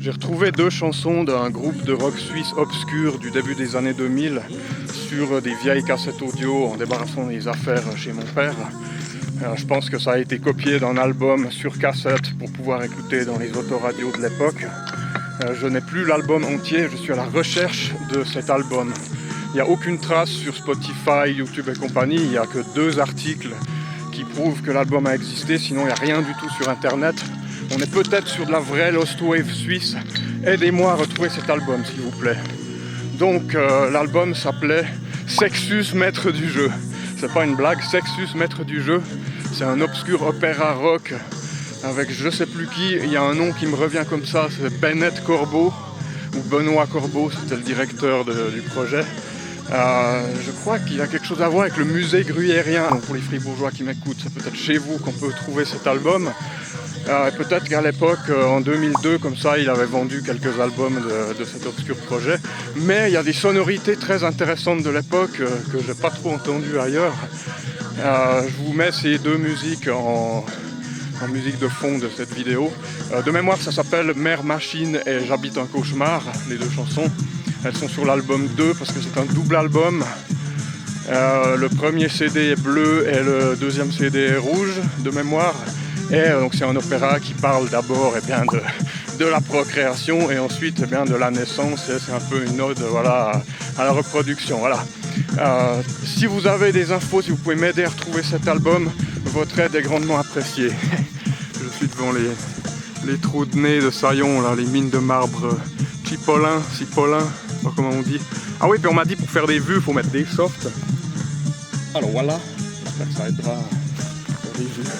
J'ai retrouvé deux chansons d'un groupe de rock suisse obscur du début des années 2000 sur des vieilles cassettes audio en débarrassant des affaires chez mon père. Je pense que ça a été copié d'un album sur cassette pour pouvoir écouter dans les autoradios de l'époque. Je n'ai plus l'album entier, je suis à la recherche de cet album. Il n'y a aucune trace sur Spotify, YouTube et compagnie, il n'y a que 2 articles qui prouvent que l'album a existé, sinon il n'y a rien du tout sur internet. On est peut-être sur de la vraie Lost Wave suisse. Aidez-moi à retrouver cet album, s'il vous plaît. Donc, l'album s'appelait Sexus, maître du jeu. C'est pas une blague, Sexus, maître du jeu. C'est un obscur opéra rock avec je sais plus qui. Il y a un nom qui me revient comme ça, c'est Bennett Corbeau, ou Benoît Corbeau, c'était le directeur du projet. Je crois qu'il y a quelque chose à voir avec le musée gruyérien. Donc pour les fribourgeois qui m'écoutent, c'est peut-être chez vous qu'on peut trouver cet album. Peut-être qu'à l'époque, en 2002, comme ça, il avait vendu quelques albums de cet obscur projet. Mais il y a des sonorités très intéressantes de l'époque que je n'ai pas trop entendues ailleurs. Je vous mets ces 2 musiques en musique de fond de cette vidéo. De mémoire, ça s'appelle Mère Machine et J'habite un cauchemar, les 2 chansons. Elles sont sur l'album 2 parce que c'est un double album. Le premier CD est bleu et le deuxième CD est rouge, de mémoire. Et donc c'est un opéra qui parle d'abord de la procréation et ensuite de la naissance. Et c'est un peu une ode à la reproduction. Voilà. Si vous avez des infos, si vous pouvez m'aider à retrouver cet album, votre aide est grandement appréciée. Je suis devant les trous de nez de Saillon, là, les mines de marbre Cipolin, je sais pas comment on dit. Ah oui, puis on m'a dit pour faire des vues, il faut mettre des softs. Alors voilà, j'espère que ça aidera pour les vues.